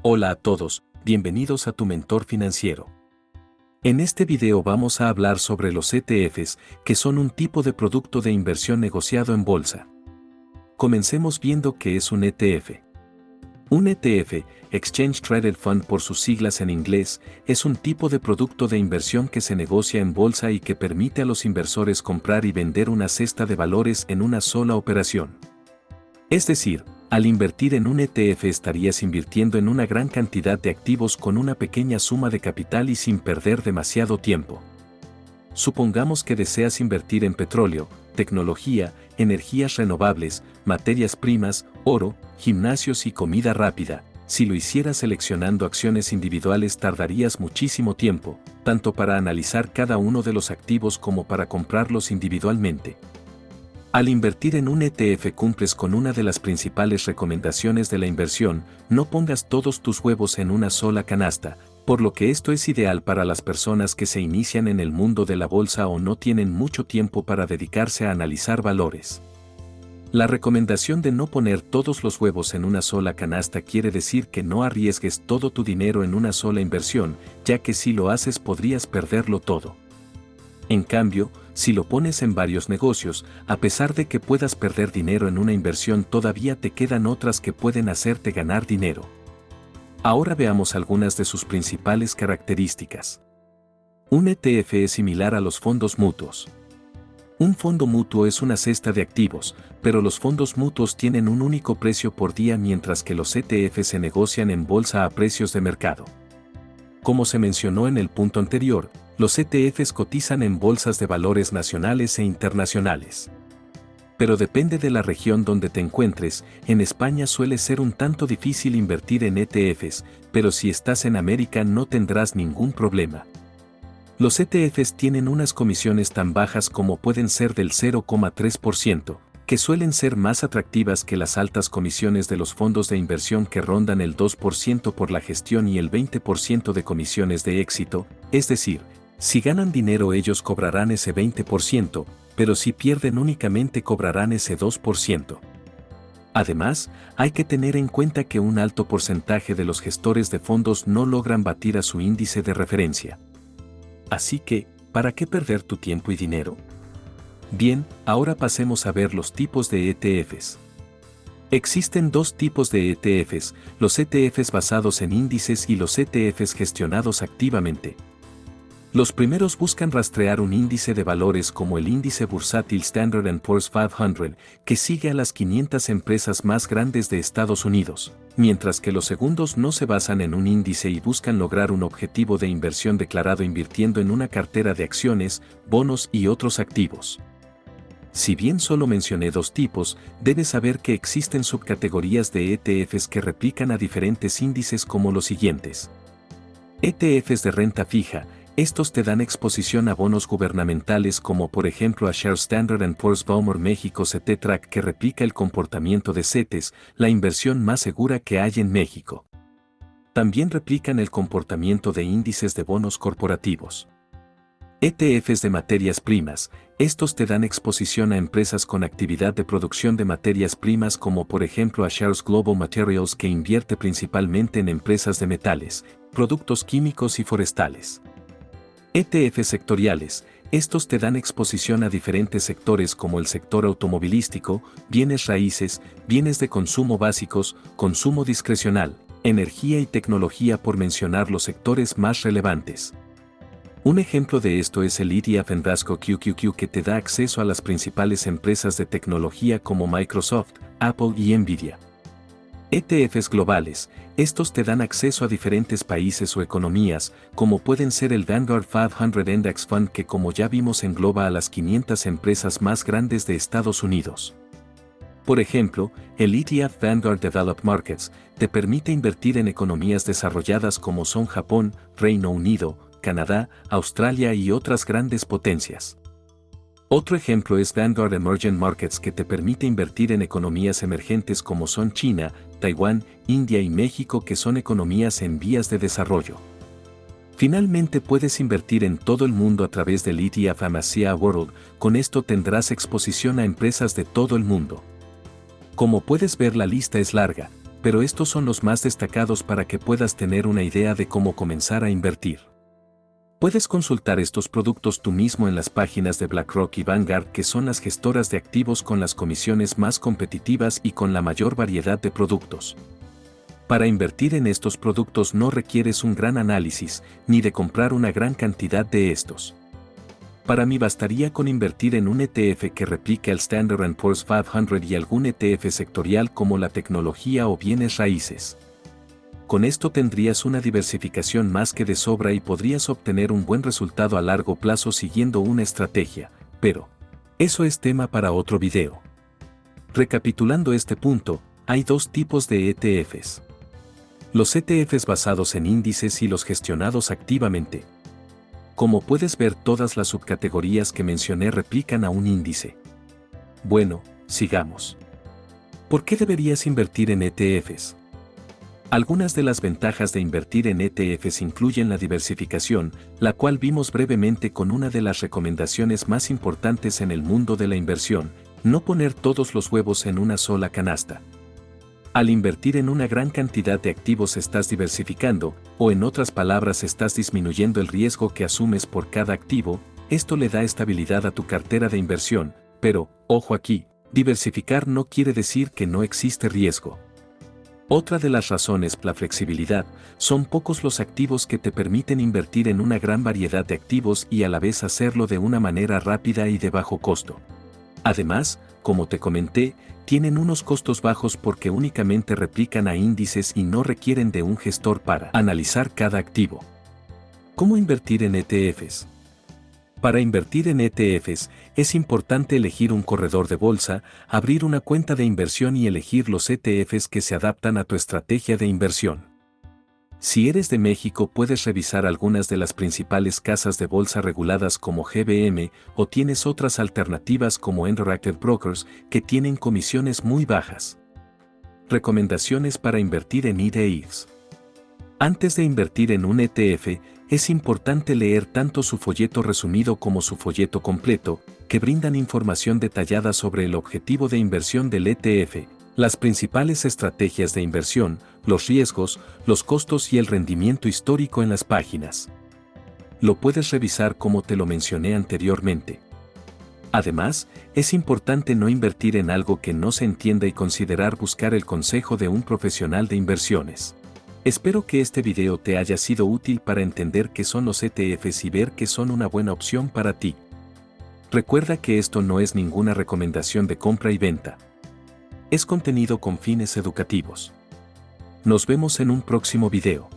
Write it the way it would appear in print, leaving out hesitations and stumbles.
Hola a todos, bienvenidos a tu mentor financiero. En este video vamos a hablar sobre los ETFs, que son un tipo de producto de inversión negociado en bolsa. Comencemos viendo qué es un ETF. Un ETF, Exchange Traded Fund por sus siglas en inglés, es un tipo de producto de inversión que se negocia en bolsa y que permite a los inversores comprar y vender una cesta de valores en una sola operación. Es decir, al invertir en un ETF estarías invirtiendo en una gran cantidad de activos con una pequeña suma de capital y sin perder demasiado tiempo. Supongamos que deseas invertir en petróleo, tecnología, energías renovables, materias primas, oro, gimnasios y comida rápida. Si lo hicieras seleccionando acciones individuales tardarías muchísimo tiempo, tanto para analizar cada uno de los activos como para comprarlos individualmente. Al invertir en un ETF cumples con una de las principales recomendaciones de la inversión: no pongas todos tus huevos en una sola canasta, por lo que esto es ideal para las personas que se inician en el mundo de la bolsa o no tienen mucho tiempo para dedicarse a analizar valores. La recomendación de no poner todos los huevos en una sola canasta quiere decir que no arriesgues todo tu dinero en una sola inversión, ya que si lo haces podrías perderlo todo. En cambio, si lo pones en varios negocios, a pesar de que puedas perder dinero en una inversión, todavía te quedan otras que pueden hacerte ganar dinero. Ahora veamos algunas de sus principales características. Un ETF es similar a los fondos mutuos. Un fondo mutuo es una cesta de activos, pero los fondos mutuos tienen un único precio por día mientras que los ETF se negocian en bolsa a precios de mercado. Como se mencionó en el punto anterior, los ETFs cotizan en bolsas de valores nacionales e internacionales. Pero depende de la región donde te encuentres. En España suele ser un tanto difícil invertir en ETFs, pero si estás en América no tendrás ningún problema. Los ETFs tienen unas comisiones tan bajas como pueden ser del 0,3%, que suelen ser más atractivas que las altas comisiones de los fondos de inversión que rondan el 2% por la gestión y el 20% de comisiones de éxito, es decir, si ganan dinero ellos cobrarán ese 20%, pero si pierden únicamente cobrarán ese 2%. Además, hay que tener en cuenta que un alto porcentaje de los gestores de fondos no logran batir a su índice de referencia. Así que, ¿para qué perder tu tiempo y dinero? Bien, ahora pasemos a ver los tipos de ETFs. Existen dos tipos de ETFs, los ETFs basados en índices y los ETFs gestionados activamente. Los primeros buscan rastrear un índice de valores como el índice bursátil Standard & Poor's 500, que sigue a las 500 empresas más grandes de Estados Unidos, mientras que los segundos no se basan en un índice y buscan lograr un objetivo de inversión declarado invirtiendo en una cartera de acciones, bonos y otros activos. Si bien solo mencioné dos tipos, debes saber que existen subcategorías de ETFs que replican a diferentes índices como los siguientes. ETFs de renta fija. Estos te dan exposición a bonos gubernamentales como por ejemplo a Shares Standard & Poor's Valmor México CT-Track, que replica el comportamiento de CETES, la inversión más segura que hay en México. También replican el comportamiento de índices de bonos corporativos. ETFs de materias primas. Estos te dan exposición a empresas con actividad de producción de materias primas como por ejemplo a Shares Global Materials, que invierte principalmente en empresas de metales, productos químicos y forestales. ETFs sectoriales. Estos te dan exposición a diferentes sectores como el sector automovilístico, bienes raíces, bienes de consumo básicos, consumo discrecional, energía y tecnología, por mencionar los sectores más relevantes. Un ejemplo de esto es el ETF Envasco QQQ, que te da acceso a las principales empresas de tecnología como Microsoft, Apple y Nvidia. ETFs globales. Estos te dan acceso a diferentes países o economías, como pueden ser el Vanguard 500 Index Fund, que como ya vimos engloba a las 500 empresas más grandes de Estados Unidos. Por ejemplo, el ETF Vanguard Developed Markets te permite invertir en economías desarrolladas como son Japón, Reino Unido, Canadá, Australia y otras grandes potencias. Otro ejemplo es Vanguard Emerging Markets, que te permite invertir en economías emergentes como son China, Taiwán, India y México, que son economías en vías de desarrollo. Finalmente puedes invertir en todo el mundo a través del ETF MSCI World. Con esto tendrás exposición a empresas de todo el mundo. Como puedes ver, la lista es larga, pero estos son los más destacados para que puedas tener una idea de cómo comenzar a invertir. Puedes consultar estos productos tú mismo en las páginas de BlackRock y Vanguard, que son las gestoras de activos con las comisiones más competitivas y con la mayor variedad de productos. Para invertir en estos productos no requieres un gran análisis, ni de comprar una gran cantidad de estos. Para mí bastaría con invertir en un ETF que replique al Standard & Poor's 500 y algún ETF sectorial como la tecnología o bienes raíces. Con esto tendrías una diversificación más que de sobra y podrías obtener un buen resultado a largo plazo siguiendo una estrategia, pero eso es tema para otro video. Recapitulando este punto, hay dos tipos de ETFs. Los ETFs basados en índices y los gestionados activamente. Como puedes ver, todas las subcategorías que mencioné replican a un índice. Bueno, sigamos. ¿Por qué deberías invertir en ETFs? Algunas de las ventajas de invertir en ETFs incluyen la diversificación, la cual vimos brevemente con una de las recomendaciones más importantes en el mundo de la inversión: no poner todos los huevos en una sola canasta. Al invertir en una gran cantidad de activos estás diversificando, o en otras palabras estás disminuyendo el riesgo que asumes por cada activo. Esto le da estabilidad a tu cartera de inversión, pero, ojo aquí, diversificar no quiere decir que no existe riesgo. Otra de las razones, la flexibilidad. Son pocos los activos que te permiten invertir en una gran variedad de activos y a la vez hacerlo de una manera rápida y de bajo costo. Además, como te comenté, tienen unos costos bajos porque únicamente replican a índices y no requieren de un gestor para analizar cada activo. ¿Cómo invertir en ETFs? Para invertir en ETFs, es importante elegir un corredor de bolsa, abrir una cuenta de inversión y elegir los ETFs que se adaptan a tu estrategia de inversión. Si eres de México, puedes revisar algunas de las principales casas de bolsa reguladas como GBM, o tienes otras alternativas como Interactive Brokers, que tienen comisiones muy bajas. Recomendaciones para invertir en ETFs. Antes de invertir en un ETF, es importante leer tanto su folleto resumido como su folleto completo, que brindan información detallada sobre el objetivo de inversión del ETF, las principales estrategias de inversión, los riesgos, los costos y el rendimiento histórico en las páginas. Lo puedes revisar como te lo mencioné anteriormente. Además, es importante no invertir en algo que no se entienda y considerar buscar el consejo de un profesional de inversiones. Espero que este video te haya sido útil para entender qué son los ETFs y ver que son una buena opción para ti. Recuerda que esto no es ninguna recomendación de compra y venta. Es contenido con fines educativos. Nos vemos en un próximo video.